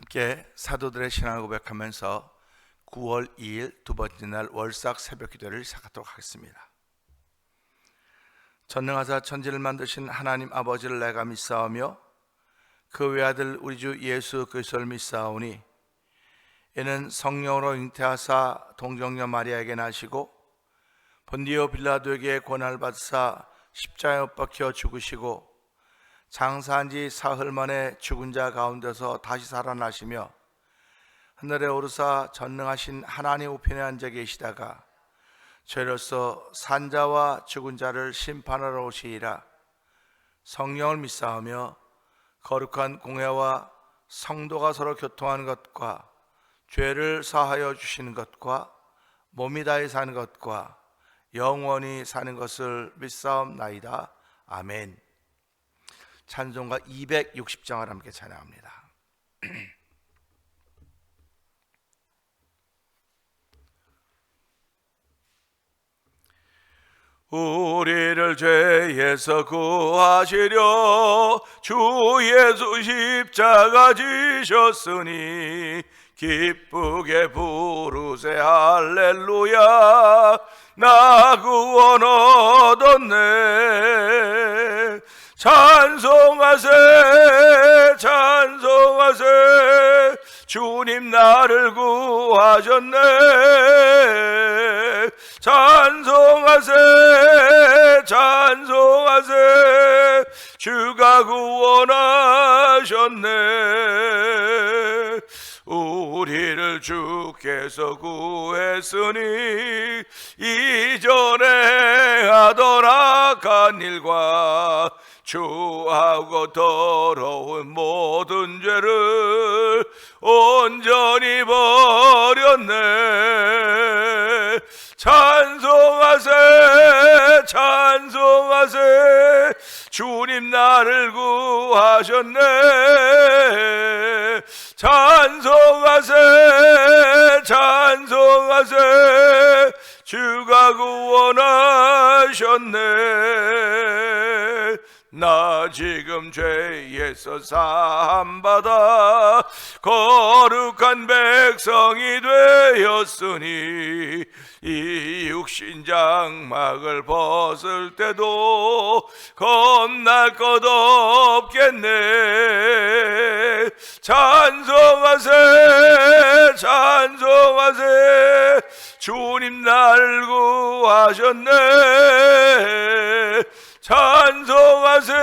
함께 사도들의 신앙을 고백하면서 9월 2일 두 번째 날 월삭 새벽 기도를 시작하도록 하겠습니다. 전능하사 천지를 만드신 하나님 아버지를 내가 믿사오며 그 외아들 우리 주 예수 그리스도를 믿사오니 이는 성령으로 잉태하사 동정녀 마리아에게 나시고 본디오 빌라도에게 고난을 받으사 십자가에 못 박혀 죽으시고 장사한 지 사흘 만에 죽은 자 가운데서 다시 살아나시며 하늘에 오르사 전능하신 하나님 우편에 앉아 계시다가 저희로서 산자와 죽은 자를 심판하러 오시리라. 성령을 믿사오며 거룩한 공회와 성도가 서로 교통하는 것과 죄를 사하여 주시는 것과 몸이 다해 사는 것과 영원히 사는 것을 믿사옵나이다. 아멘. 찬송가 260장을 함께 찬양합니다. 우리를 죄에서 구하시려 주 예수 십자가 지셨으니 기쁘게 부르세 할렐루야. 나 구원 얻었네. 찬송하세 찬송하세 주님 나를 구하셨네. 찬송하세 찬송하세 주가 구원하셨네. 우리를 주께서 구했으니 이전에 하던 악한 일과 추하고 더러운 모든 죄를 온전히 버렸네. 찬송하세 찬송하세 주님 나를 구하셨네. 찬송하세 찬송하세 주가 구원하셨네. 나 지금 죄에서 사함받아 거룩한 백성이 되었으니 이 육신 장막을 벗을 때도 겁날 것 없겠네. 찬송하세 찬송하세 주님 날 구하셨네. 찬송하세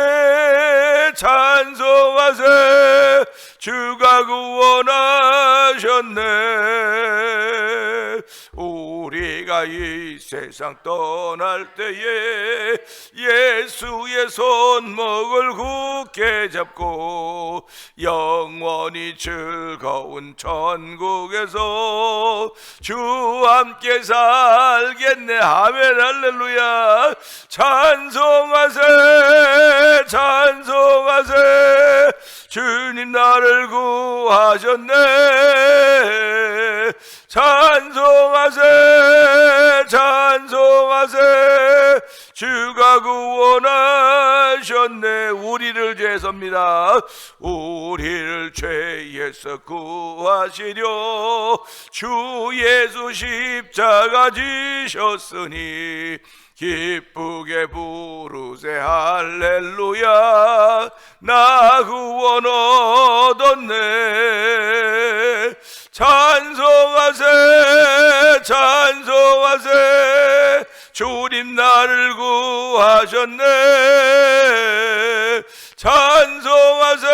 찬송하세 주가 구원하셨네. 우리가 이 세상 떠날 때에 예수의 손목을 굳게 잡고 영원히 즐거운 천국에서 주와 함께 살겠네. 아멘 할렐루야. 찬송하세 찬송하세 주님 나를 구하셨네. 찬송하세 찬송하세 주가 구원하셨네. 우리를 죄에서입니다. 우리를 죄에서 구하시려 주 예수 십자가 지셨으니 기쁘게 부르세 할렐루야. 나 구원 얻었네. 찬송하세 찬송하세 주님 나를 구하셨네. 찬송하세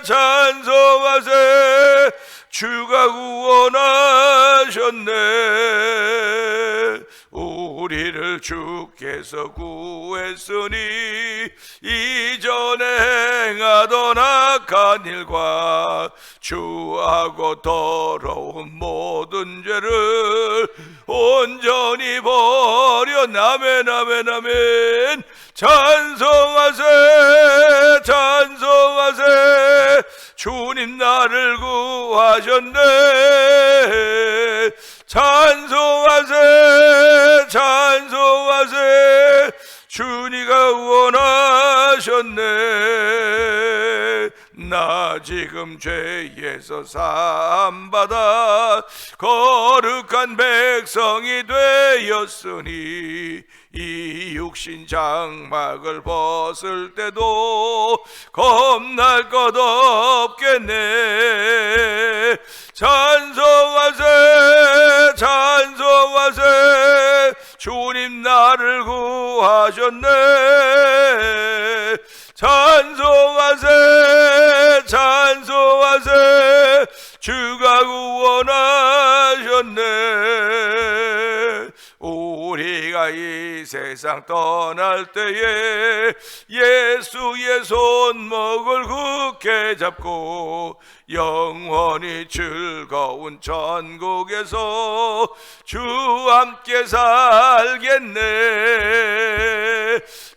찬송하세 주가 구원하셨네. 우리를 주께서 구했으니 이전에 행하던 악한 일과 추하고 더러운 모든 죄를 온전히 버려. 아멘 아멘 아멘. 찬송하세 찬송하세 주님 나를 구하셨네. 찬송하세 찬송하세 주니가 원하셨네. 나 지금 죄에서 사함받아 거룩한 백성이 되었으니 이 육신 장막을 벗을 때도 겁날 것 없겠네. 찬송하세 찬송하세 주님 나를 구하셨네. 찬송하세 찬송하세 주가 구원하셨네. 우리가 이 세상 떠날 때에 예수의 손목을 굳게 잡고 영원히 즐거운 천국에서 주와 함께 살겠네.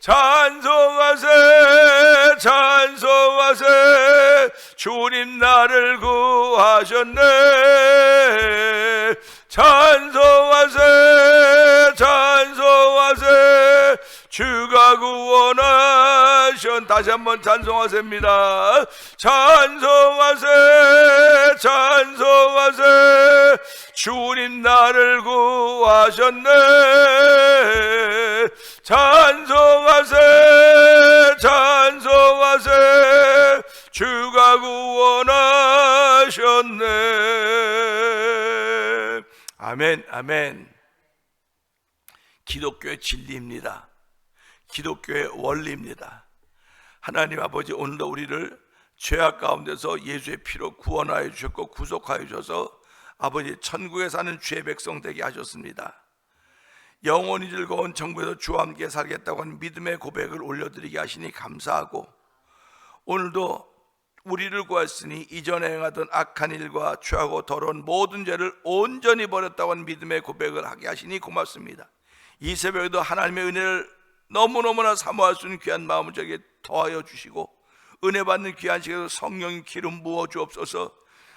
찬송하세 찬송하세 주님 나를 구하셨네. 찬송하세 찬송하세 주가 구원하셨네. 다시 한번 찬송하세입니다. 찬송하세 찬송하세 주님 나를 구하셨네. 찬송하세 찬송하세 주가 구원하셨네. 아멘 아멘. 기독교의 진리입니다. 기독교의 원리입니다. 하나님 아버지, 오늘도 우리를 죄악 가운데서 예수의 피로 구원하여 주셨고 구속하여 주셔서 아버지 천국에 사는 주의 백성 되게 하셨습니다. 영원히 즐거운 천국에서 주와 함께 살겠다고 하는 믿음의 고백을 올려드리게 하시니 감사하고, 오늘도 우리를 구하시니 이전에 행하던 악한 일과 죄하고 더러운 모든 죄를 온전히 버렸다고 하는 믿음의 고백을 하게 하시니 고맙습니다. 이 새벽에도 하나님의 은혜를 너무너무나 사모할 수 있는 귀한 마음을 저에게 더하여 주시고, 은혜 받는 귀한 시간에도 성령의 기름 부어 주옵소서.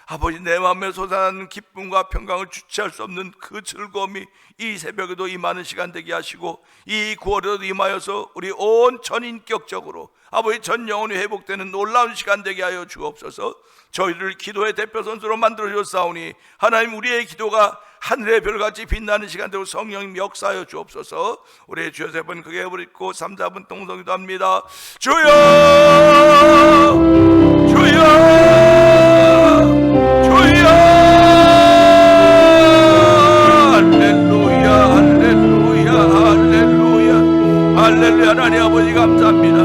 아버지, 내 마음에 솟아나는 기쁨과 평강을 주체할 수 없는 그 즐거움이 이 새벽에도 임하는 시간 되게 하시고, 이 9월에도 임하여서 우리 온 전인격적으로 아버지 전 영혼이 회복되는 놀라운 시간 되게 하여 주옵소서. 저희를 기도의 대표 선수로 만들어 주셨사오니 하나님, 우리의 기도가 하늘의 별같이 빛나는 시간 되고 성령님 역사하여 주옵소서. 우리의 주여 세 번 크게 부르고 3, 4분 동성기도 합니다. 주여 주여 주여. 할렐루야 할렐루야 할렐루야 할렐루야. 하나님 아버지 감사합니다.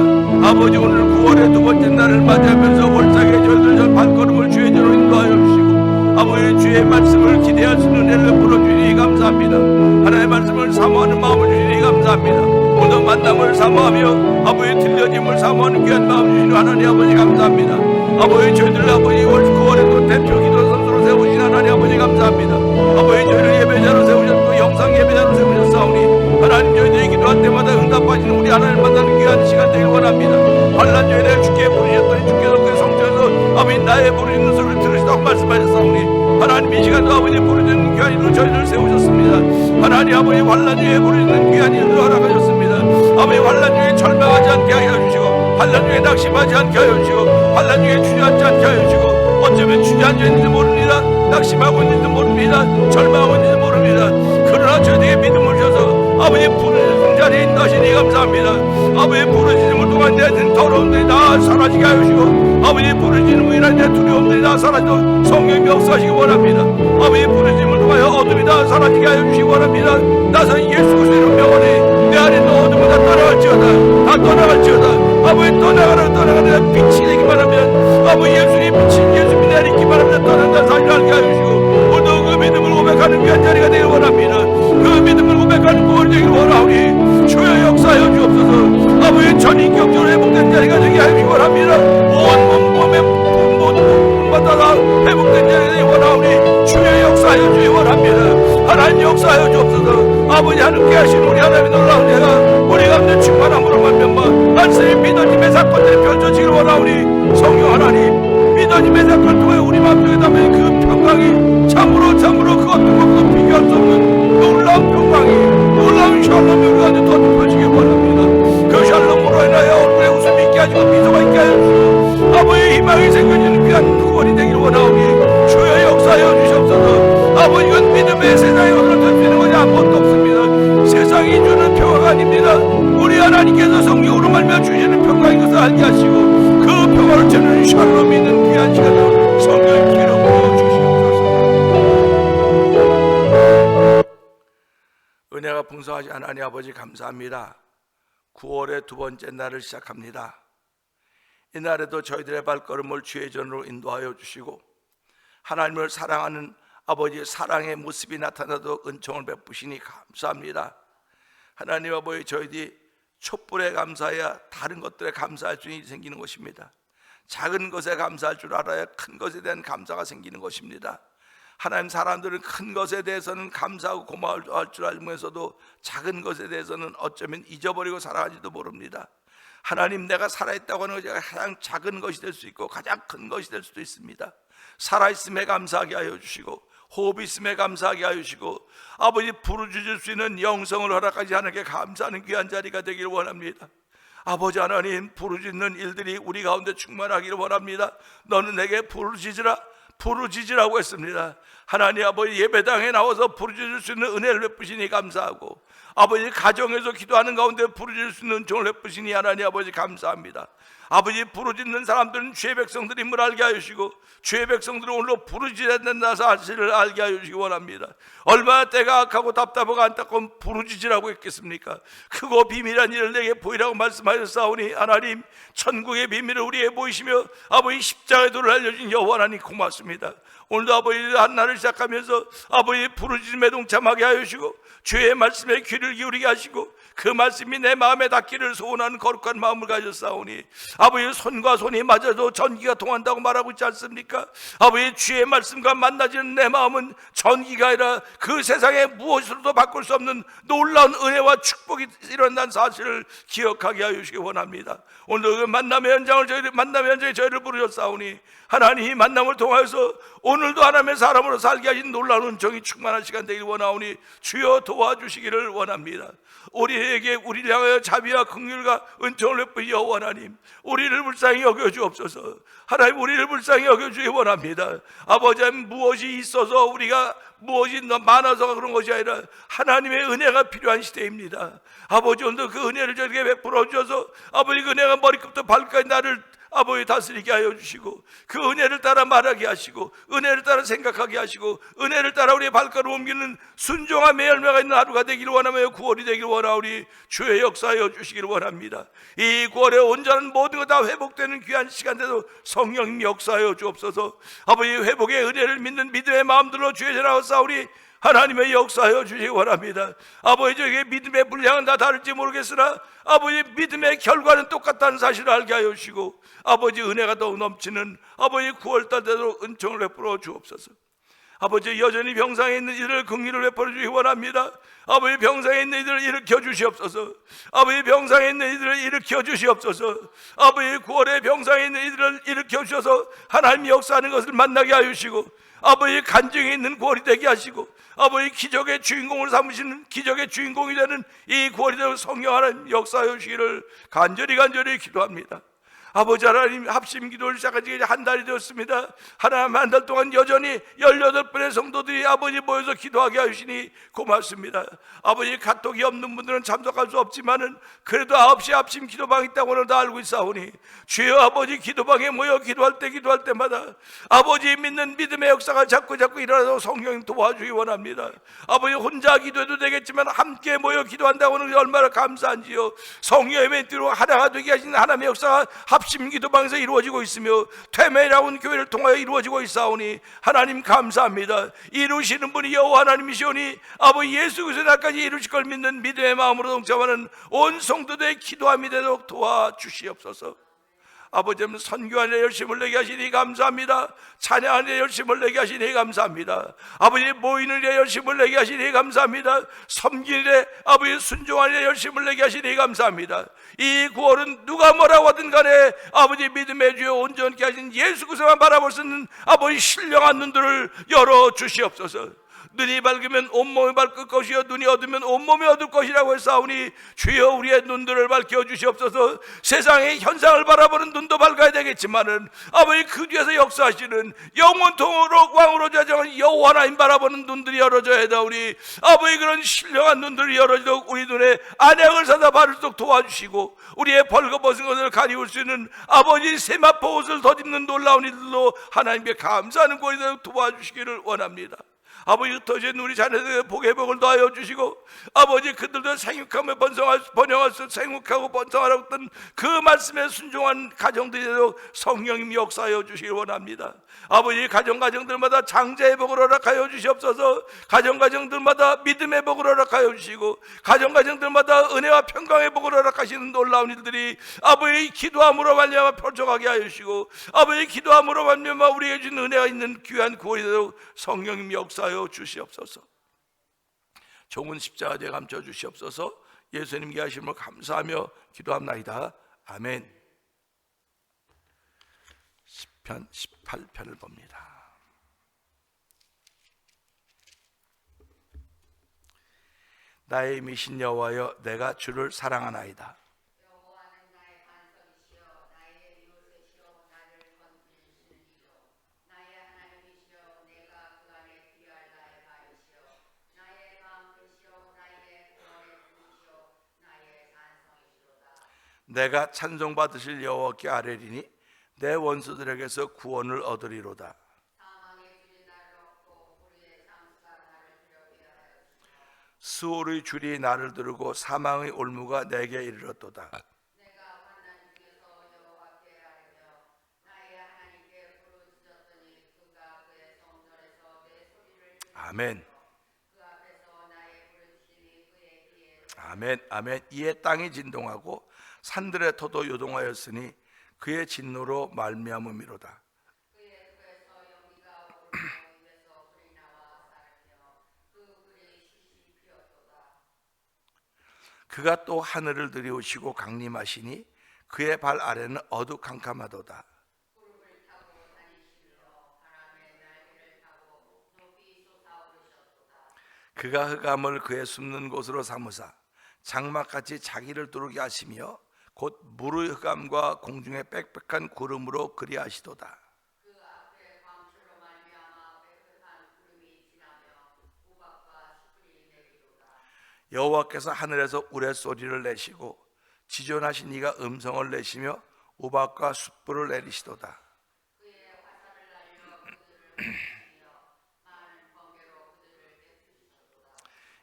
아버지, 오늘 9월의 두 번째 날을 맞이하면서 월삭의 저희들 발걸음을 주의 저로 인도하여 주시고, 아버지 주의 말씀을 기대할 수 있는 은혜를 풀어주시니 감사합니다. 하나님의 말씀을 사모하는 마음을 주시니 감사합니다. 오늘 만남을 사모하며 아버지 들려짐을 사모하는 귀한 마음 주시니 하나님 아버지 감사합니다. 아버지 저희들 아버지 9월에도 대표 기도 선수로 세우신 하나님 아버지 감사합니다. 아버지 저희를 예배자로 세우셨고 영상 예배자로 세우셨사오니 하나님, 저희들이 기도할 때마다 응답하시는 우리 하나님 만나는 귀한 시간 되길 원합니다. 환난 중에 내가 주께 부르셨더니 주께서 그 성전에서 아버지 나의 부르짖는 소리를 들으시다고 말씀하셨사오니 하나님, 이 시간도 아버지 부르짖는 귀한 일로 저희를 세우셨습니다. 하나님 아버지, 환난 중에 부르짖는 귀한 일로 허락하셨습니다. 아버지, 환난 중에 절망하지 않게 하여 주시고, 환난 중에 낙심하지 않게 하여 주시고, 환난 중에 주저앉지 않게 하여 주시고, 어쩌면 주저앉아 있는지 모릅니다. 낙심하고 있는지 모릅니다. 절망하고 있는지 모릅니다. 그러나 저희에게 믿음을 주셔서 아버지 부르짖는 자리에 인도하시니 감사합니다. 아버지 부르짖음을 통한 내 더러움들이 다 사라지게 하여 주시고, 아버지 부르짖음으로 인한 내 두려움들이 다 사라지도록 성령이 역사하시기 원합니다. 아버지 부르짖음을 통하여 어둠이 다 사라지게 하여 주시기 원합니다. 나서 예수 그리스도의 명언에 내 안에 있는 어둠이 다 떠나갈지어다. 다 떠나갈지어다. 아버지 떠나가는 빛이 되기만 하면, 아버지 예수의 빛이 예수님이 내리기만 하면 떠난다는 사실을 알게 하여 주시고, 오늘도 그 믿음을 고백하는 귀한 자리가 되길 원합니다. 그 믿음을 고백하는 구원 되길 원하오니 주여 역사하여 주옵소서. 아버지 전인격적으로 회복된 자리가 되게 하여 주시기 원합니다. 온 몸의 모든 부분마다 다 회복된 자리가 되길 원하오니 주여 역사하여 주시기 원합니다. 하나님 역사하여 주옵소서. 아버지, 하늘께 하신 우리 하나님의 놀라운 은혜가 우리 가운데 충만함으로 말미암아 말씀이 믿어짐의 사건들이 펼쳐지길 원하오니 성령 하나님, 믿어짐의 사건을 통해 우리 마음속에 담은 그 평강이 참으로 그 어떤 것도 비교할 수 없는 놀라운 평강이, 놀라운 샬롬이 우리 가운데 더 펼치길 원합니다. 그 샬롬으로 인하여 얼굴에 웃음이 있게 하시고 미소가 있게 하여 주시고, 아버지의 희망이 샬롬 있는 귀한 시간을 성령의 기름 부어 주시옵소서. 은혜가 풍성하신 하나님 아버지 감사합니다. 9월의 두 번째 날을 시작합니다. 이날에도 저희들의 발걸음을 주의 전으로 인도하여 주시고 하나님을 사랑하는 아버지의 사랑의 모습이 나타나도 은총을 베푸시니 감사합니다. 하나님 아버지, 저희들이 촛불에 감사해야 다른 것들에 감사할 수 생기는 것입니다. 작은 것에 감사할 줄 알아야 큰 것에 대한 감사가 생기는 것입니다. 하나님, 사람들은 큰 것에 대해서는 감사하고 고마울 줄 알면서도 작은 것에 대해서는 어쩌면 잊어버리고 살아가지도 모릅니다. 하나님, 내가 살아있다고 하는 것이 가장 작은 것이 될 수 있고 가장 큰 것이 될 수도 있습니다. 살아있음에 감사하게 하여 주시고 호흡이 있음에 감사하게 하여 주시고 아버지, 부르짖을 수 있는 영성을 허락하지 않게 감사하는 귀한 자리가 되기를 원합니다. 아버지 하나님, 부르짖는 일들이 우리 가운데 충만하기를 원합니다. 너는 내게 부르짖으라고 했습니다. 하나님 아버지, 예배당에 나와서 부르짖을 수 있는 은혜를 베푸시니 감사하고 아버지, 가정에서 기도하는 가운데 부르짖을 수 있는 은총을 베푸시니 하나님 아버지 감사합니다. 아버지, 부르짖는 사람들은 주의 백성들임을 알게 하여 주시고 주의 백성들은 오늘로 부르짖어야 된다는 사실을 알게 하여 주시기 원합니다. 얼마나 때가 악하고 답답하고 안타까운 부르짖으라고 했겠습니까? 크고 비밀한 일을 내게 보이라고 말씀하셨사오니 하나님, 천국의 비밀을 우리에게 보이시며 아버지 십자가의 도를 알려준 여호와 하나님 고맙습니다. 오늘도 아버지 한날을 시작하면서 아버지 부르짖음에 동참하게 하여 주시고 주의 말씀에 귀를 기울이게 하시고 그 말씀이 내 마음에 닿기를 소원하는 거룩한 마음을 가졌사오니 아버지, 손과 손이 맞아도 전기가 통한다고 말하고 있지 않습니까? 아버지, 주의 말씀과 만나지는 내 마음은 전기가 아니라 그 세상에 무엇으로도 바꿀 수 없는 놀라운 은혜와 축복이 일어난다는 사실을 기억하게 하여 주시기 원합니다. 오늘 그 만남의 현장에 저희를 부르셨사오니 하나님, 이 만남을 통하여서 오늘도 하나님의 사람으로 살게 하신 놀라운 은총이 충만한 시간 되길 원하오니 주여 도와주시기를 원합니다. 우리에게 우리를 향하여 자비와 긍휼과 은총을 베푸신 여호와 하나님, 우리를 불쌍히 여겨주옵소서. 하나님, 우리를 불쌍히 여겨주기 원합니다. 아버지, 무엇이 있어서 우리가 무엇이 많아서 그런 것이 아니라 하나님의 은혜가 필요한 시대입니다. 아버지, 오늘 그 은혜를 저에게 베풀어 주셔서 아버지, 그 은혜가 머리끝부터 발끝까지 나를 아버지 다스리게 하여 주시고 그 은혜를 따라 말하게 하시고 은혜를 따라 생각하게 하시고 은혜를 따라 우리의 발걸음 옮기는 순종함의 열매가 있는 하루가 되기를 원하며 9월이 되기를 원하오니 주의 역사하여 주시기를 원합니다. 이 9월에 온전한 모든 것 다 회복되는 귀한 시간대도 성령님 역사하여 주옵소서. 아버지, 회복의 은혜를 믿는 믿음의 마음들로 주의 전하고 싸우니 하나님의 역사하여 주시기 원합니다. 아버지, 저에게 믿음의 분량은 다 다를지 모르겠으나 아버지, 믿음의 결과는 똑같다는 사실을 알게 하여 주시고 아버지, 은혜가 더욱 넘치는 아버지 9월달 되도록 은총을 베풀어 주옵소서. 아버지, 여전히 병상에 있는 이들을 긍휼을 베풀어 주시기 원합니다. 아버지, 병상에 있는 이들을 일으켜 주시옵소서. 아버지, 병상에 있는 이들을 일으켜 주시옵소서. 아버지, 9월에 병상에 있는 이들을 일으켜 주셔서 하나님 역사하는 것을 만나게 하여 주시고 아버지, 간증에 있는 9월이 되게 하시고 아버지, 기적의 주인공을 삼으시는 기적의 주인공이 되는 이 9월이 되는 성령 하나님 역사하여 주시기를 간절히 기도합니다. 아버지 하나님, 합심 기도를 시작한 지 한 달이 되었습니다. 하나님, 한 달 동안 여전히 18분의 성도들이 아버지 모여서 기도하게 하시니 고맙습니다. 아버지, 카톡이 없는 분들은 참석할 수 없지만은 그래도 9시 합심 기도방이 있다고는 다 알고 있사오니 주여, 아버지, 기도방에 모여 기도할 때마다 아버지 믿는 믿음의 역사가 자꾸 일어나서 성령님 도와주기 원합니다. 아버지, 혼자 기도해도 되겠지만 함께 모여 기도한다고 하는 게 얼마나 감사한지요. 성령의 뒤로 하나가 되게 하시는 하나님의 역사가 합심 기도방에서 이루어지고 있으며 퇴메라운 교회를 통하여 이루어지고 있사오니 하나님 감사합니다. 이루시는 분이 여호와 하나님이시오니 아버지, 예수 그리스도의 날까지 이루실 걸 믿는 믿음의 마음으로 동참하는 온 성도들의 기도함이 되도록 도와주시옵소서. 아버지, 선교하는 데 열심을 내게 하시니 감사합니다. 찬양하는 데 열심을 내게 하시니 감사합니다. 아버지, 모이는 데 열심을 내게 하시니 감사합니다. 섬기는 데 아버지 순종하는 데 열심을 내게 하시니 감사합니다. 이 9월은 누가 뭐라고 하든 간에 아버지, 믿음의 주여 온전케 하신 예수 그리스도만 바라볼 수 있는 아버지 신령한 눈들을 열어 주시옵소서. 눈이 밝으면 온몸이 밝을 것이요 눈이 어두면 온몸이 어둘 것이라고 했사오니 주여 우리의 눈들을 밝혀 주시옵소서. 세상의 현상을 바라보는 눈도 밝아야 되겠지만은 아버지 그 뒤에서 역사하시는 영원토록 왕으로 자정한 여호와 하나님 바라보는 눈들이 열어져야 되오니 아버지 그런 신령한 눈들이 열어지도록 우리 눈에 안약을 사다 바르도록 도와주시고 우리의 벌거벗은 것을 가리울 수 있는 아버지 세마포 옷을 덧입는 놀라운 이들로 하나님께 감사하는 꼴이 되도록 도와주시기를 원합니다. 아버지 흩어진 우리 자녀들의 복의 복을 더하여 주시고 아버지 그들도 생육하며 번영할 수 생육하고 번성하라고 했던 그 말씀에 순종한 가정들이 되도록 성령님 역사하여 주시기 원합니다. 아버지 가정들마다 장자의 복을 허락하여 주시옵소서. 가정들마다 믿음의 복을 허락하여 주시고 가정들마다 은혜와 평강의 복을 허락하시는 놀라운 일들이 아버지 기도함으로 말미암아 펼쳐가게 하여 주시고 아버지 기도함으로 말미암아 우리에게 준 은혜가 있는 귀한 구원이 되도록 성령님 역사하여 주시옵소서. 종은 십자가에 감춰 주시옵소서. 예수님께 하심을 감사하며 기도합나이다. 아멘. 시편 18편을 봅니다. 나의 미신 여호와여 내가 주를 사랑하나이다. 내가 찬송받으실 여호와께 아뢰리니 내 원수들에게서 구원을 얻으리로다. 수월의 줄이 나를 두르고 사망의 올무가 내게 이르렀도다. 아멘. 아멘. 아멘. 이에 땅이 진동하고 산들의 터도 요동하였으니 그의 진노로 말미암음이로다. 그가 또 하늘을 들이우시고 강림하시니 그의 발 아래는 어두캄캄하도다. 그가 흑암을 그의 숨는 곳으로 삼으사 장막같이 자기를 뚫게 하시며 곧 물의 흑암과 공중의 빽빽한 구름으로 그리하시도다. 여호와께서 하늘에서 우레소리를 내시고 지존하신 이가 음성을 내시며 우박과 숯불을 내리시도다.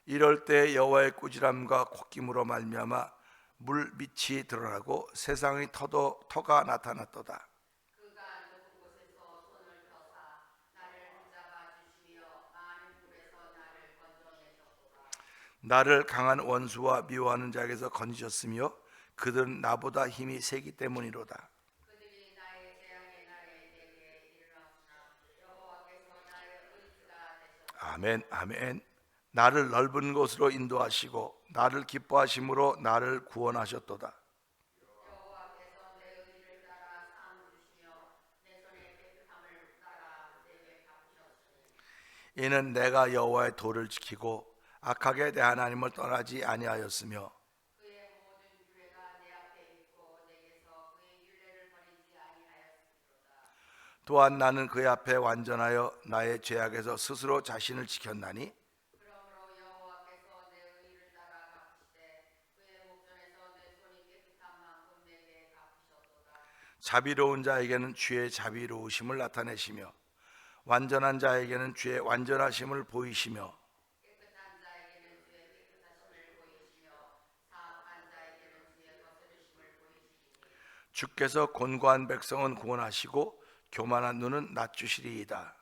이럴 때 여호와의 꾸지람과 콧김으로 말미암아 물 밑이 드러나고 세상의 터가 나타났도다. 나를 강한 원수와 미워하는 자에게서 건지셨으며 그들은 나보다 힘이 세기 때문이로다. 아멘. 아멘. 나를 넓은 곳으로 인도하시고 나를 기뻐하심으로 나를 구원하셨도다. 이는 내가 여호와의 도를 지키고 악하게 내 하나님을 떠나지 아니하였으며 또한 나는 그의 앞에 완전하여 나의 죄악에서 스스로 자신을 지켰나니 자비로운 자에게는 주의 자비로우심을 나타내시며 완전한 자에게는 주의 완전하심을 보이시며 주께서 곤고한 백성은 구원하시고 교만한 눈은 낮추시리이다.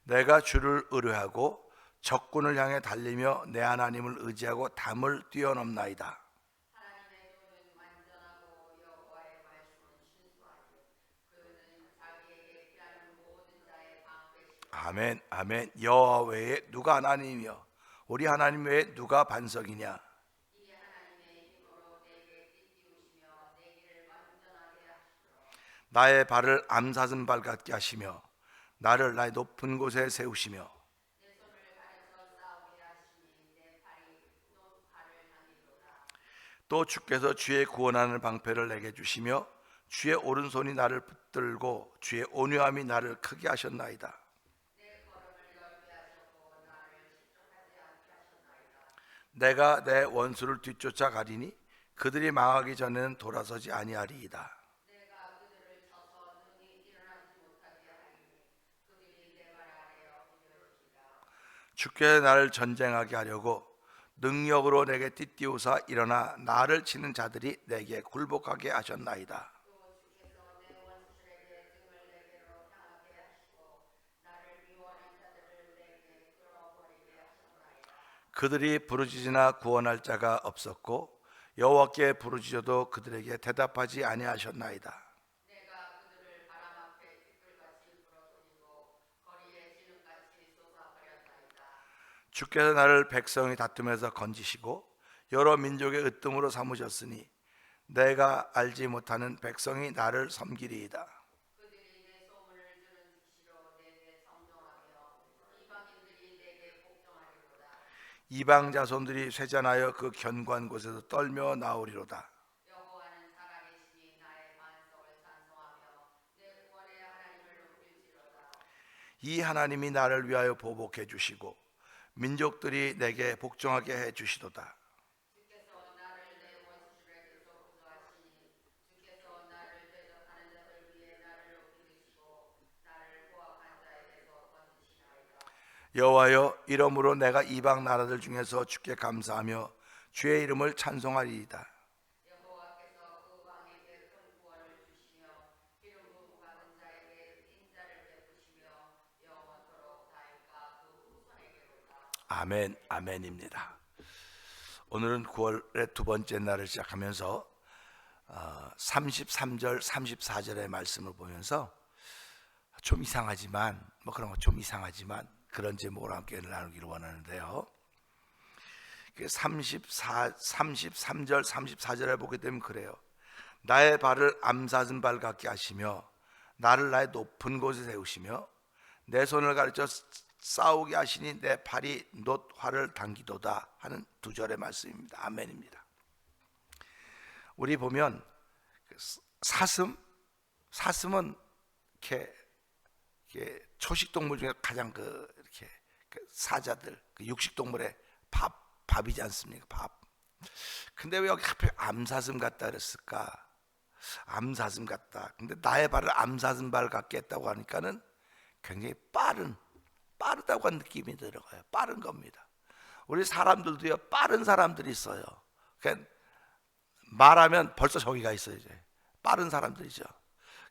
내가 주를 의뢰하고 적군을 향해 달리며 내 하나님을 의지하고 담을 뛰어넘나이다. 아멘. 아멘. 여호와 외에 누가 하나님이며 우리 하나님 외에 누가 반석이냐. 나의 발을 암사슴 발 같게 하시며 나를 나의 높은 곳에 세우시며 또 주께서 주의 구원하는 방패를 내게 주시며 주의 오른손이 나를 붙들고 주의 온유함이 나를 크게 하셨나이다. 내가 내 원수를 뒤쫓아 가리니 그들이 망하기 전에는 돌아서지 아니하리이다. 주께서 나를 전쟁하게 하려고 능력으로 내게 띠띠우사 일어나 나를 치는 자들이 내게 굴복하게 하셨나이다. 그들이 부르짖으나 구원할 자가 없었고 여호와께 부르짖어도 그들에게 대답하지 아니하셨나이다. 주께서 나를 백성의 다툼에서 건지시고 여러 민족의 으뜸으로 삼으셨으니 내가 알지 못하는 백성이 나를 섬기리이다. 이방 자손들이 쇠잔하여 그 견고한 곳에서 떨며 나오리로다. 이 하나님이 나를 위하여 보복해 주시고 민족들이 내게 복종하게 해 주시도다. 여호와여, 이러므로 내가 이방 나라들 중에서 주께 감사하며 주의 이름을 찬송하리이다. 아멘, 아멘입니다. 오늘은 9월의 두 번째 날을 시작하면서 33절, 34절의 말씀을 보면서 좀 이상하지만 그런 거 좀 이상하지만 그런 제목으로 함께 나누기를 원하는데요. 33절, 34절에 보게 되면 그래요. 나의 발을 암사슴 발 같게 하시며 나를 나의 높은 곳에 세우시며 내 손을 가르쳐 싸우게 하시니 내 팔이 놋 활을 당기도다 하는 두 절의 말씀입니다. 아멘입니다. 우리 보면 사슴은 이렇게 초식 동물 중에 가장 이렇게 사자들, 육식 동물의 밥이지 않습니까? 밥. 근데 왜 여기 하필 암사슴 같다 그랬을까? 암사슴 같다. 근데 나의 발을 암사슴 발 같게 했다고 하니까는 굉장히 빠르다고 하는 느낌이 들어가요. 빠른 겁니다. 우리 사람들도요, 빠른 사람들이 있어요. 그러니까 말하면 벌써 저기가 있어요. 이제 빠른 사람들이죠.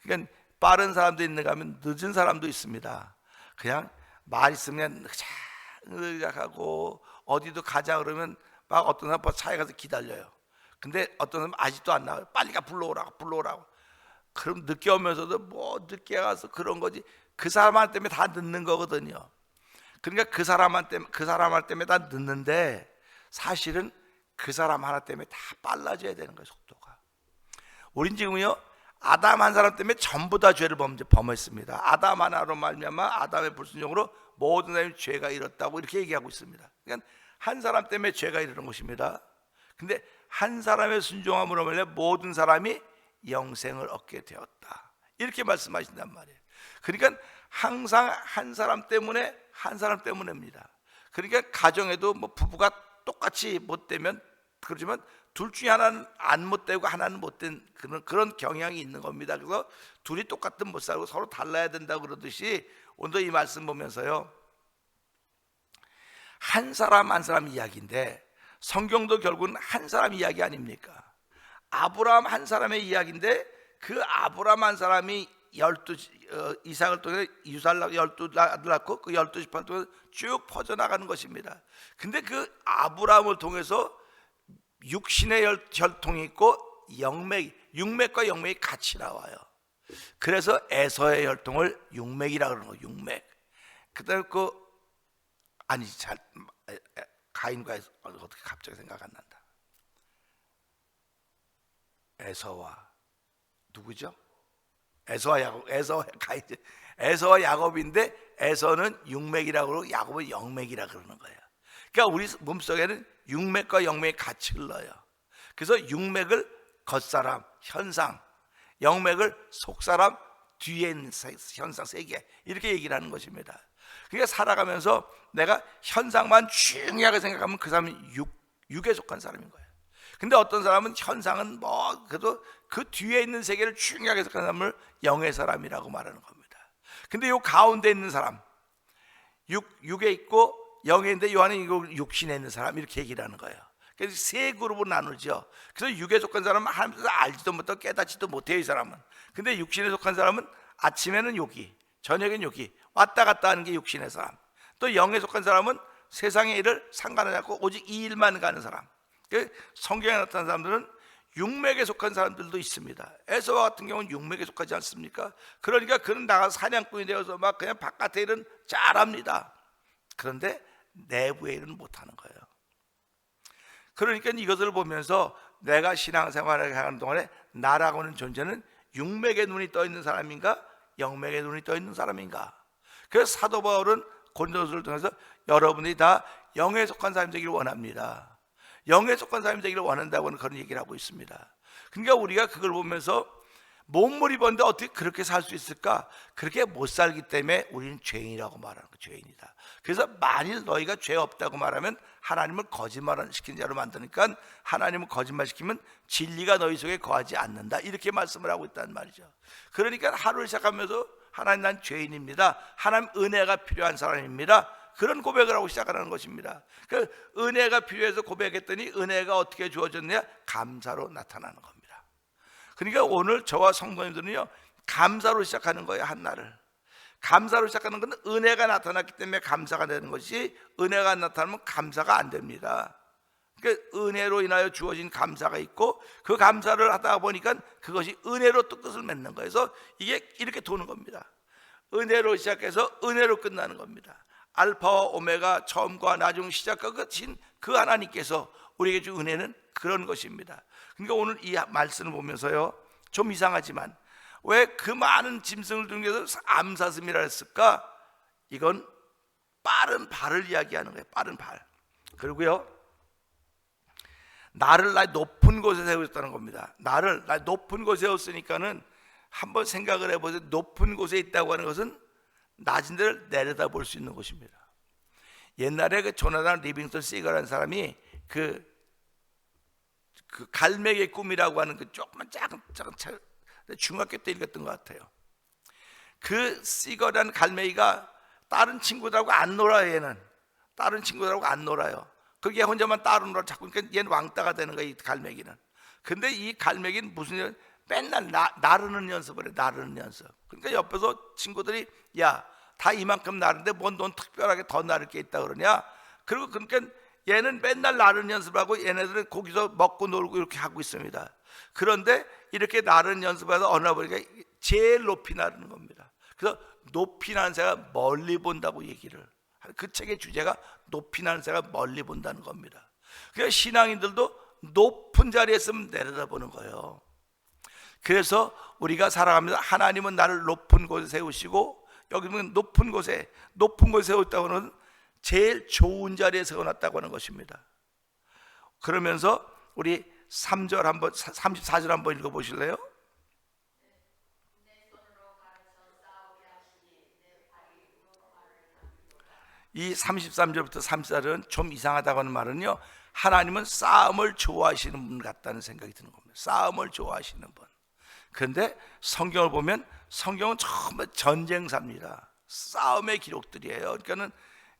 그러니까 빠른 사람도 있는가 하면 늦은 사람도 있습니다. 그냥 말 있으면 하고 어디도 가자 그러면 막 어떤 사람 차에 가서 기다려요. 근데 어떤 사람 아직도 안 나와요. 빨리 가, 불러오라고. 그럼 늦게 오면서도 늦게 가서 그런 거지. 그 사람 때문에 다 늦는 거거든요. 그러니까 그 사람 때문에 다 늦는데 사실은 그 사람 하나 때문에 다 빨라져야 되는 거예요. 속도가. 우린 지금요, 아담 한 사람 때문에 전부 다 죄를 범했습니다. 아담 하나로 말미암아 아담의 불순종으로 모든 사람이 죄가 일었다고 이렇게 얘기하고 있습니다. 그러니까 한 사람 때문에 죄가 이르는 것입니다. 근데 한 사람의 순종함으로 말미암아 모든 사람이 영생을 얻게 되었다, 이렇게 말씀하신단 말이에요. 그러니까 항상 한 사람 때문에입니다. 그러니까 가정에도 부부가 똑같이 못되면, 그렇지만 둘 중에 하나는 안 못되고 하나는 못된 그런 경향이 있는 겁니다. 그래서 둘이 똑같은 못 살고 서로 달라야 된다고 그러듯이 오늘 이 말씀 보면서요, 한 사람 이야기인데 성경도 결국은 한 사람 이야기 아닙니까? 아브라함 한 사람의 이야기인데 그 아브라함 한 사람이 이삭을 통해 유살라고 12아들 낳고 그 12지파를 통해 쭉 퍼져나가는 것입니다. 근데 그 아브라함을 통해서 육신의 혈통이 있고 육맥과 영맥이 같이 나와요. 그래서 에서의 혈통을 육맥이라고 그러는 거예요. 육맥. 그다음에 가인과 어떻게 갑자기 생각 안 난다. 에서와 누구죠? 에서와 야곱, 에서와 야곱인데 에서는 육맥이라고 그러고 야곱은 영맥이라고 그러는 거예요. 그러니까 우리 몸속에는 육맥과 영맥이 같이 흘러요. 그래서 육맥을 겉사람, 현상, 영맥을 속사람, 뒤에 있는 현상 세계, 이렇게 얘기를 하는 것입니다. 그러니까 살아가면서 내가 현상만 중요하게 생각하면 그 사람은 육에 속한 사람인 거예요. 근데 어떤 사람은 현상은 그래도 그 뒤에 있는 세계를 중요하게 생각하는 사람을 영의 사람이라고 말하는 겁니다. 근데 요 가운데 있는 사람, 육에 있고 영에 있는데 요 안에 육신에 있는 사람, 이렇게 얘기를 하는 거예요. 그래서 세 그룹으로 나누죠. 그래서 육에 속한 사람은 하나님께서 알지도 못하고 깨닫지도 못해요, 이 사람은. 근데 육신에 속한 사람은 아침에는 여기, 저녁에는 여기 왔다 갔다 하는 게 육신의 사람. 또 영에 속한 사람은 세상의 일을 상관하지 않고 오직 이 일만 가는 사람. 성경에 나타난 사람들은 육맥에 속한 사람들도 있습니다. 에서와 같은 경우는 육맥에 속하지 않습니까? 그러니까 그는 나가서 사냥꾼이 되어서 막 그냥 바깥의 일은 잘합니다. 그런데 내부의 일은 못하는 거예요. 그러니까 이것을 보면서 내가 신앙생활을 하는 동안에 나라고 하는 존재는 육맥에 눈이 떠 있는 사람인가, 영맥에 눈이 떠 있는 사람인가. 그래서 사도 바울은 고린도서를 통해서 여러분이 다 영에 속한 사람이 되기를 원합니다. 영에 속한 사람이 되기를 원한다고 하는 그런 얘기를 하고 있습니다. 그러니까 우리가 그걸 보면서 몸을 입었는데 어떻게 그렇게 살 수 있을까? 그렇게 못 살기 때문에 우리는 죄인이라고 말하는 거예요. 죄인이다. 그래서 만일 너희가 죄 없다고 말하면 하나님을 거짓말 시키는 자로 만드니까 하나님을 거짓말 시키면 진리가 너희 속에 거하지 않는다, 이렇게 말씀을 하고 있다는 말이죠. 그러니까 하루를 시작하면서 하나님, 난 죄인입니다, 하나님 은혜가 필요한 사람입니다, 그런 고백을 하고 시작하는 것입니다. 그 은혜가 필요해서 고백했더니 은혜가 어떻게 주어졌냐? 감사로 나타나는 겁니다. 그러니까 오늘 저와 성도님들은요, 감사로 시작하는 거예요. 한 날을 감사로 시작하는 건 은혜가 나타났기 때문에 감사가 되는 것이, 은혜가 안 나타나면 감사가 안 됩니다. 그러니까 은혜로 인하여 주어진 감사가 있고, 그 감사를 하다 보니까 그것이 은혜로 또 끝을 맺는 거예요. 그래서 이게 이렇게 도는 겁니다. 은혜로 시작해서 은혜로 끝나는 겁니다. 알파와 오메가, 처음과 나중, 시작과 끝인 그 하나님께서 우리에게 준 은혜는 그런 것입니다. 그러니까 오늘 이 말씀을 보면서요, 좀 이상하지만 왜 그 많은 짐승을 등에서 암사슴이라 했을까? 이건 빠른 발을 이야기하는 거예요. 빠른 발. 그리고요, 나를 높은 곳에 세웠다는 겁니다. 나를 높은 곳에 세웠으니까는 한번 생각을 해보세요. 높은 곳에 있다고 하는 것은 낮은 데를 내려다 볼 수 있는 곳입니다. 옛날에 그 조나단 리빙스턴 시거라는 사람이 그 갈매기의 꿈이라고 하는 그 조그만 작은 책, 중학교 때 읽었던 것 같아요. 그 시거라는 갈매기가 다른 친구들하고 안 놀아요. 얘는 다른 친구들하고 안 놀아요. 그게 혼자만 따로 놀아. 자꾸 그러니까 얘는 왕따가 되는 거예요, 이 갈매기는. 근데 이 갈매기는 무슨 일, 맨날 나르는 연습을 해. 나르는 연습. 그러니까 옆에서 친구들이, 야, 다 이만큼 나르는데 뭔 넌 특별하게 더 나를 게 있다 그러냐? 그리고 그러니까 얘는 맨날 나르는 연습하고 얘네들은 거기서 먹고 놀고 이렇게 하고 있습니다. 그런데 이렇게 나르는 연습하다 어느 날 보니까 제일 높이 나르는 겁니다. 그래서 높이 나는 새가 멀리 본다고 얘기를, 그 책의 주제가 높이 나는 새가 멀리 본다는 겁니다. 그러니까 신앙인들도 높은 자리에 있으면 내려다보는 거예요. 그래서 우리가 살아가면서 하나님은 나를 높은 곳에 세우시고, 여기 보면 높은 곳에 세웠다고 하는 제일 좋은 자리에 세워놨다고 하는 것입니다. 그러면서 우리 3절 한번, 34절 한번 읽어보실래요? 이 33절부터 34절은 좀 이상하다고 하는 말은요, 하나님은 싸움을 좋아하시는 분 같다는 생각이 드는 겁니다. 싸움을 좋아하시는 분. 그런데 성경을 보면 성경은 전부 전쟁사입니다. 싸움의 기록들이에요. 그러니까는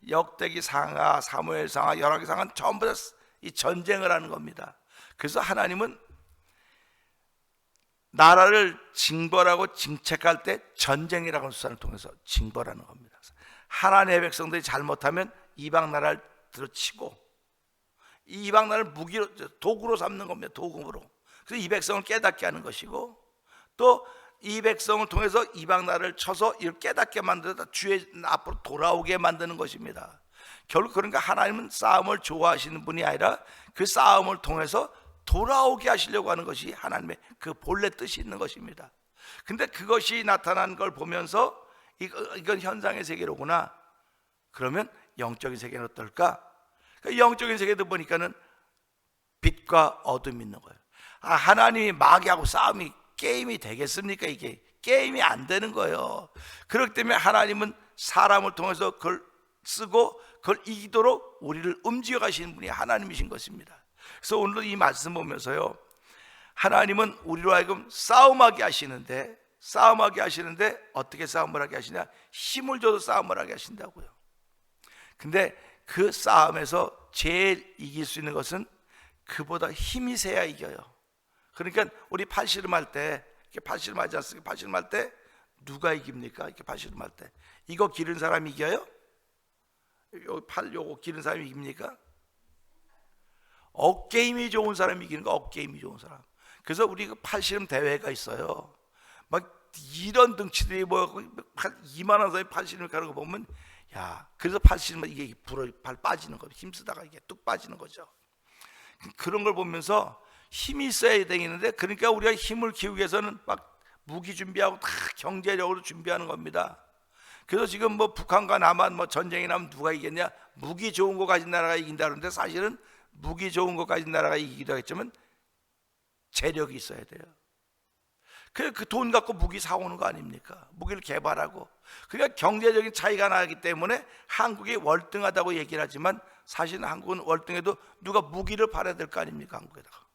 역대기 상하, 사무엘 상하, 열왕기 상하는 전부 다 이 전쟁을 하는 겁니다. 그래서 하나님은 나라를 징벌하고 징책할 때 전쟁이라고 하는 수단을 통해서 징벌하는 겁니다. 하나님의 백성들이 잘못하면 이방 나라를 들어치고, 이 이방 나라를 무기로, 도구로 삼는 겁니다. 도구로. 그래서 이 백성을 깨닫게 하는 것이고, 또 이 백성을 통해서 이방 나라를 쳐서 이를 깨닫게 만들어서 주의 앞으로 돌아오게 만드는 것입니다. 결국 그러니까 하나님은 싸움을 좋아하시는 분이 아니라 그 싸움을 통해서 돌아오게 하시려고 하는 것이 하나님의 그 본래 뜻이 있는 것입니다. 근데 그것이 나타난 걸 보면서 이건 현상의 세계로구나. 그러면 영적인 세계는 어떨까? 영적인 세계도 보니까는 빛과 어둠이 있는 거예요. 하나님이 마귀하고 싸움이 게임이 되겠습니까? 이게 게임이 안 되는 거예요. 그렇기 때문에 하나님은 사람을 통해서 그걸 쓰고 그걸 이기도록 우리를 움직여 가시는 분이 하나님이신 것입니다. 그래서 오늘도 이 말씀 보면서요, 하나님은 우리로 하여금 싸움하게 하시는데 어떻게 싸움을 하게 하시냐? 힘을 줘서 싸움을 하게 하신다고요. 근데 그 싸움에서 제일 이길 수 있는 것은 그보다 힘이 세야 이겨요. 그러니까 우리 팔씨름할 때, 이렇게 팔씨름하지 않습니까? 팔씨름할 때 누가 이깁니까? 이렇게 팔씨름할 때 이거 기른 사람이 이겨요? 요거 기른 사람이 이깁니까? 어깨 힘이 좋은 사람이 이기는 거, 어깨 힘이 좋은 사람. 그래서 우리 그 팔씨름 대회가 있어요. 막 이런 등치들이 모여서 2만 원 사이 팔씨름 가는 거 보면, 야, 그래서 팔씨름은 이게 발 빠지는 거, 힘쓰다가 이게 뚝 빠지는 거죠. 그런 걸 보면서 힘이 있어야 되겠는데, 그러니까 우리가 힘을 키우기 위해서는 막 무기 준비하고 다 경제력으로 준비하는 겁니다. 그래서 지금 뭐 북한과 남한 뭐 전쟁이 나면 누가 이겼냐? 무기 좋은 거 가진 나라가 이긴다 그러는데, 사실은 무기 좋은 거 가진 나라가 이기기도 하겠지만 재력이 있어야 돼요. 그 돈 갖고 무기 사오는 거 아닙니까? 무기를 개발하고. 그러니까 경제적인 차이가 나기 때문에 한국이 월등하다고 얘기를 하지만, 사실은 한국은 월등해도 누가 무기를 팔아야 될 거 아닙니까? 한국에다가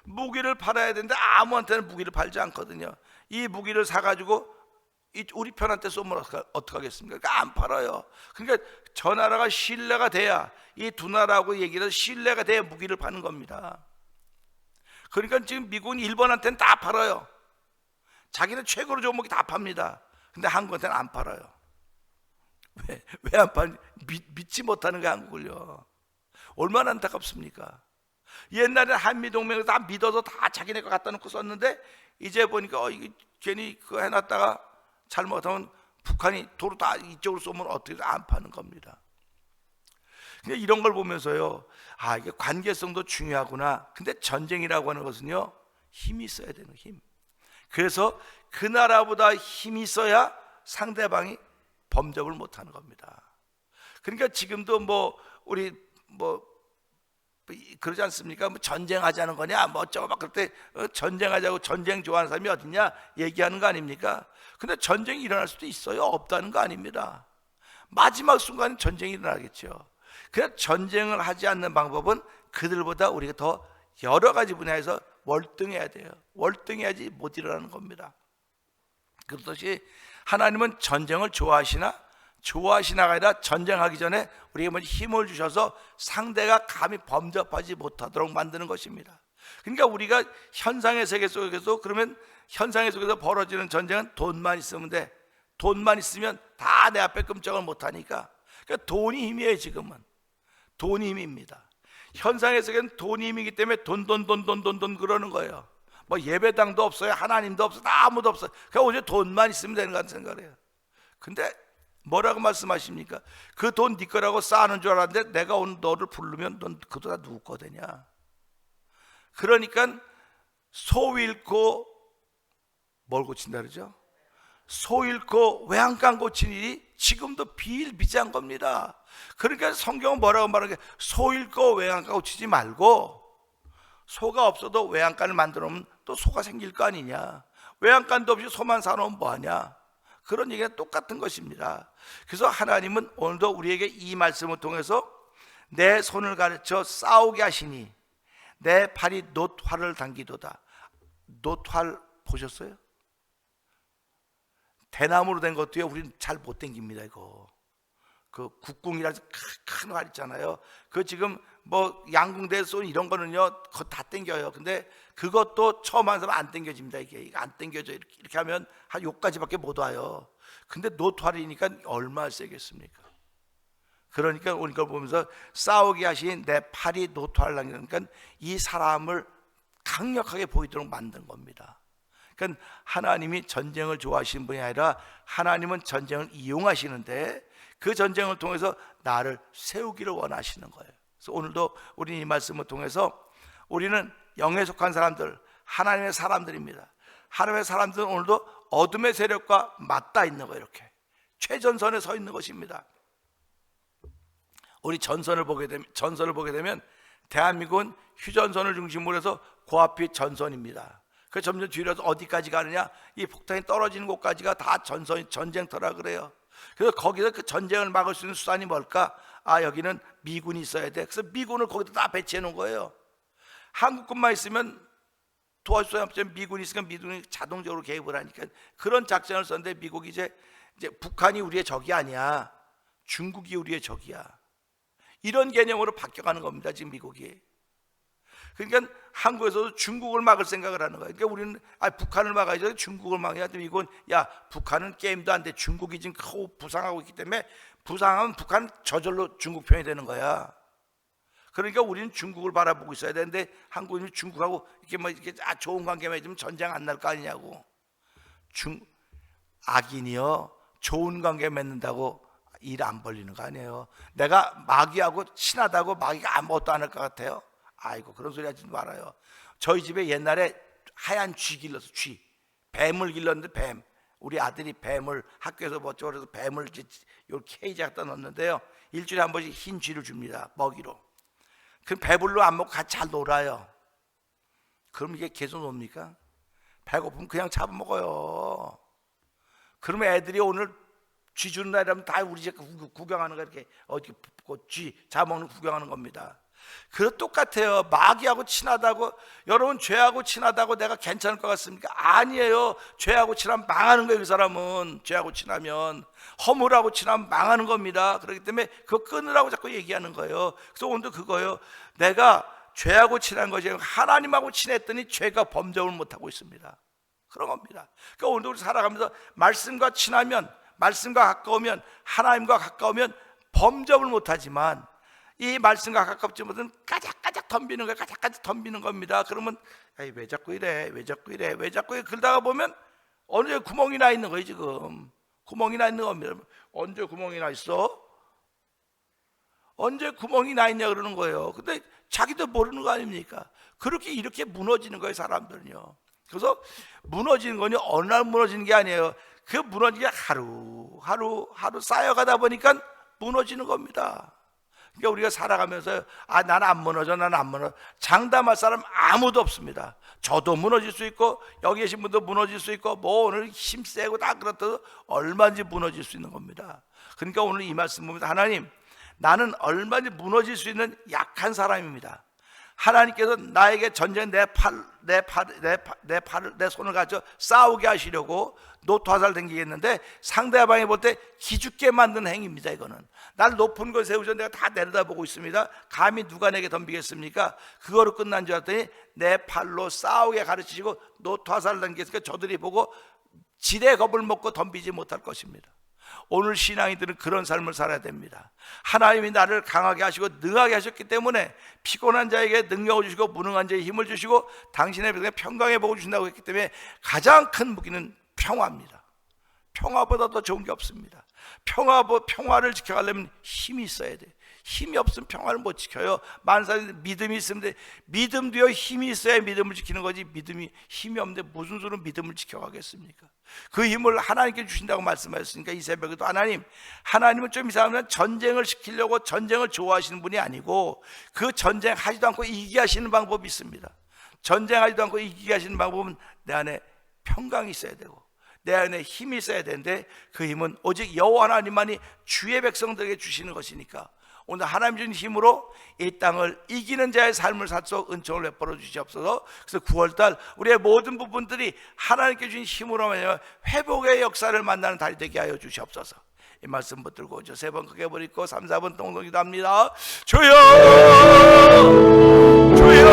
무기를 팔아야 되는데 아무한테는 무기를 팔지 않거든요. 이 무기를 사가지고 우리 편한테 쏘면 어떡하겠습니까? 그러니까 안 팔아요. 그러니까 저 나라가 신뢰가 돼야, 이 두 나라하고 얘기를 신뢰가 돼야 무기를 파는 겁니다. 그러니까 지금 미국은 일본한테는 다 팔아요. 자기는 최고로 좋은 무기 다 팝니다. 근데 한국한테는 안 팔아요. 왜 안 파니? 믿지 못하는 게 한국을요. 얼마나 안타깝습니까? 옛날에 한미동맹을 다 믿어서 다 자기네 거 갖다 놓고 썼는데, 이제 보니까 이게 괜히 그거 해놨다가 잘못하면 북한이 도로 다 이쪽으로 쏘면 어떻게 안 파는 겁니다. 그러니까 이런 걸 보면서요, 이게 관계성도 중요하구나. 근데 전쟁이라고 하는 것은요, 힘이 있어야 되는 힘. 그래서 그 나라보다 힘이 있어야 상대방이 범접을 못하는 겁니다. 그러니까 지금도 우리 그러지 않습니까? 전쟁하자는 거냐, 어쩌고 막 그럴 때 전쟁하자고, 전쟁 좋아하는 사람이 어딨냐 얘기하는 거 아닙니까? 근데 전쟁이 일어날 수도 있어요. 없다는 거 아닙니다. 마지막 순간에 전쟁이 일어나겠죠. 그래서 전쟁을 하지 않는 방법은 그들보다 우리가 더 여러 가지 분야에서 월등해야 돼요. 월등해야지 못 일어나는 겁니다. 그렇듯이 하나님은 전쟁을 좋아하시나가 아니라 전쟁하기 전에 우리에게 힘을 주셔서 상대가 감히 범접하지 못하도록 만드는 것입니다. 그러니까 우리가 현상의 세계 속에서, 그러면 현상의 속에서 벌어지는 전쟁은 돈만 있으면 돼. 돈만 있으면 다 내 앞에 끔찍을 못하니까. 그러니까 돈이 힘이에요. 지금은 돈이 힘입니다. 현상의 세계는 돈이 힘이기 때문에 돈 그러는 거예요. 뭐 예배당도 없어요, 하나님도 없어요, 아무도 없어요. 그러니까 오직 돈만 있으면 되는 것 같은 생각을 해요. 근데 뭐라고 말씀하십니까? 그 돈 네 거라고 쌓아놓은 줄 알았는데, 내가 오늘 너를 부르면 넌 그 돈 다 누구 거되냐? 그러니까 소 잃고 뭘 고친다 그러죠? 소 잃고 외양간 고친 일이 지금도 비일비재한 겁니다. 그러니까 성경은 뭐라고 말하는 게, 소 잃고 외양간 고치지 말고, 소가 없어도 외양간을 만들어 놓으면 또 소가 생길 거 아니냐? 외양간도 없이 소만 사놓으면 뭐하냐? 그런 얘기가 똑같은 것입니다. 그래서 하나님은 오늘도 우리에게 이 말씀을 통해서 내 손을 가르쳐 싸우게 하시니 내 팔이 놋활을 당기도다. 놋활 보셨어요? 대나무로 된 것도요, 우리는 잘 못 당깁니다. 이거 그 국궁이라서 큰 활 있잖아요. 그 지금 양궁대에 쏜 이런 거는요, 그거 다 당겨요. 근데 그것도 처음 하는 사람 안 당겨집니다. 이게 안 당겨져. 이렇게 하면 한 요까지밖에 못 와요. 근데 놋활이니까 얼마나 세겠습니까? 그러니까 우리 걸 보면서 싸우게 하신 내 팔이 놋활을 당기니까 이 사람을 강력하게 보이도록 만든 겁니다. 그러니까 하나님이 전쟁을 좋아하시는 분이 아니라 하나님은 전쟁을 이용하시는데, 그 전쟁을 통해서 나를 세우기를 원하시는 거예요. 그래서 오늘도 우리는 이 말씀을 통해서 우리는 영에 속한 사람들, 하나님의 사람들입니다. 하나님의 사람들은 오늘도 어둠의 세력과 맞닿아 있는 거예요. 이렇게 최전선에 서 있는 것입니다. 우리 전선을 보게 되면 대한민국은 휴전선을 중심으로 해서 그 앞이 전선입니다. 그 점점 뒤로 어디까지 가느냐? 이 폭탄이 떨어지는 곳까지가 다 전쟁터라 그래요. 그래서 거기서 그 전쟁을 막을 수 있는 수단이 뭘까? 여기는 미군이 있어야 돼. 그래서 미군을 거기다 다 배치해 놓은 거예요. 한국군만 있으면 도와줄 수 없지만 미군이 있으니까 미군이 자동적으로 개입을 하니까 그런 작전을 썼는데 미국이 이제 북한이 우리의 적이 아니야. 중국이 우리의 적이야. 이런 개념으로 바뀌어가는 겁니다. 지금 미국이. 그러니까 한국에서도 중국을 막을 생각을 하는 거예요. 그러니까 우리는 북한을 막아야지 중국을 막아야 돼. 이건 북한은 게임도 안 돼. 중국이 지금 부상하고 있기 때문에 부상하면 북한 저절로 중국 편이 되는 거야. 그러니까 우리는 중국을 바라보고 있어야 되는데 한국인이 중국하고 이렇게 좋은 관계 맺으면 전쟁 안 날 거 아니냐고. 악인이요 좋은 관계 맺는다고 일 안 벌리는 거 아니에요. 내가 마귀하고 친하다고 마귀가 아무것도 안 할 것 같아요? 아이고 그런 소리 하지 말아요. 저희 집에 옛날에 하얀 쥐 길렀어. 뱀을 길렀는데 뱀. 우리 아들이 뱀을 학교에서 멋져 그래서 뱀을 요 케이지 갖다 넣었는데요. 일주일에 한 번씩 흰 쥐를 줍니다. 먹이로. 그럼 배불러 안 먹고 같이 잘 놀아요. 그럼 이게 계속 놉니까? 배고프면 그냥 잡아먹어요. 그러면 애들이 오늘 쥐 주는 날이라면 다 우리 집 구경하는 거 이렇게 어디 쥐 잡아먹는 구경하는 겁니다. 그거 똑같아요. 마귀하고 친하다고 여러분 죄하고 친하다고 내가 괜찮을 것 같습니까? 아니에요. 죄하고 친하면 망하는 거예요. 그 사람은 죄하고 친하면 허물하고 친하면 망하는 겁니다. 그렇기 때문에 그거 끊으라고 자꾸 얘기하는 거예요. 그래서 오늘도 그거예요. 내가 죄하고 친한 것이 아니라 하나님하고 친했더니 죄가 범접을 못하고 있습니다. 그런 겁니다. 그러니까 오늘도 우리 살아가면서 말씀과 친하면 말씀과 가까우면 하나님과 가까우면 범접을 못하지만 이 말씀과 가깝지 못한 까작까작 덤비는 거예요. 까작까작 덤비는 겁니다. 그러면 왜 자꾸 이래? 왜 자꾸 이래? 왜 자꾸 이래? 그러다가 보면 어느 구멍이 나 있는 거예요. 지금 구멍이 나 있는 겁니다. 언제 구멍이 나 있어? 언제 구멍이 나 있냐 그러는 거예요. 근데 자기도 모르는 거 아닙니까? 그렇게 이렇게 무너지는 거예요. 사람들은요. 그래서 무너지는 거는 어느 날 무너지는 게 아니에요. 그 무너지는 게 하루 쌓여가다 보니까 무너지는 겁니다. 그러니까 우리가 살아가면서 나는 안 무너져, 나는 안 무너져. 장담할 사람 아무도 없습니다. 저도 무너질 수 있고 여기 계신 분도 무너질 수 있고 뭐 오늘 힘 세고 다 그렇다고 얼마든지 무너질 수 있는 겁니다. 그러니까 오늘 이 말씀 보면서 하나님, 나는 얼마든지 무너질 수 있는 약한 사람입니다. 하나님께서 나에게 전쟁 내 손을 가져 싸우게 하시려고 노토화살 댕기겠는데 상대방이 볼 때 기죽게 만드는 행위입니다. 이거는 날 높은 곳에 세우셔 내가 다 내려다보고 있습니다. 감히 누가 내게 덤비겠습니까? 그거로 끝난 줄 알았더니 내 팔로 싸우게 가르치시고 노토화살 댕기니까 저들이 보고 지레 겁을 먹고 덤비지 못할 것입니다. 오늘 신앙인들은 그런 삶을 살아야 됩니다. 하나님이 나를 강하게 하시고 능하게 하셨기 때문에 피곤한 자에게 능력을 주시고 무능한 자에게 힘을 주시고 당신의 백성에 평강의 복을 주신다고 했기 때문에 가장 큰 무기는 평화입니다. 평화보다 더 좋은 게 없습니다. 평화를 지켜가려면 힘이 있어야 돼. 힘이 없으면 평화를 못 지켜요. 많은 사람들이 믿음이 있으면 돼. 믿음도요 힘이 있어야 믿음을 지키는 거지. 힘이 없는데 무슨 수로 믿음을 지켜가겠습니까? 그 힘을 하나님께 주신다고 말씀하셨으니까 이 새벽에도 하나님은 좀 이상하면 전쟁을 시키려고 전쟁을 좋아하시는 분이 아니고 그 전쟁 하지도 않고 이기게 하시는 방법이 있습니다. 전쟁하지도 않고 이기게 하시는 방법은 내 안에 평강이 있어야 되고 내 안에 힘이 있어야 되는데 그 힘은 오직 여호와 하나님만이 주의 백성들에게 주시는 것이니까 오늘 하나님 주신 힘으로 이 땅을 이기는 자의 삶을 살수록 은총을 베풀어 주시옵소서. 그래서 9월달 우리의 모든 부분들이 하나님께 주신 힘으로 말하여 회복의 역사를 만나는 달이 되게 하여 주시옵소서. 이 말씀 붙들고 3번 크게 부르고 3, 4번 동동기도 합니다. 주여 주여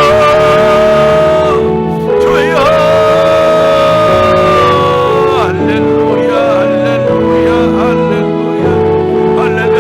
주여 할렐루야 할렐루야 할렐루야 할렐루야.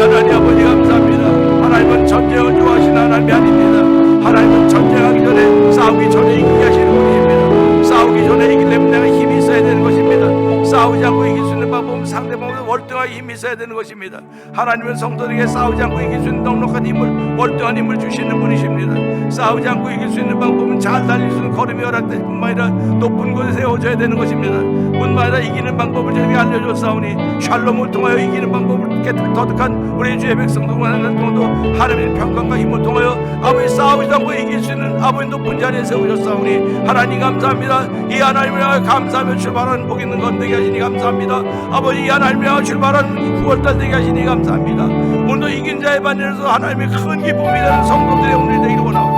하나님 아버지 감사합니다. 하나님은 전쟁을 좋아하시는 하나님이 아닙니다. 하나님은 전쟁하기 전에 싸우기 전에 이기게 하시는 분이십니다. 싸우기 전에 이기려면 내가 힘이 있어야 되는 것입니다. 싸우지 않고 이길 수 있는 방법은 상대방을 월등하게 힘이 있어야 되는 것입니다. 하나님은 성도들에게 싸우지 않고 이길 수 있는 넉넉한 힘을, 월등한 힘을 주시는 분이십니다. 싸우지 않고 이길 수 있는 방법은 잘 달릴 수 있는 걸음이 허락될 뿐만 아니라 높은 곳에 세워져야 되는 것입니다. 뿐만 아니라 이기는 방법을 저에게 알려줬사오니 샬롬을 통하여 이기는 방법을 터득한 우리 주의 백성들과 통도 하나님의 평강과 힘을 통하여 아버지 싸우지도 않고 이길 수 있는 아버지 높은 자리에 세우셨사오니 하나님 감사합니다. 이 하나님을 감사하며 출발하는 복 있는 건 되게 하시니 감사합니다. 아버지 이 하나님을 출발하는 9월달 되게 하시니 감사합니다. 오늘도 이긴 자의 반열에서 하나님의 큰 기쁨이 되는 성도들의 오늘이 되기를 원합니다.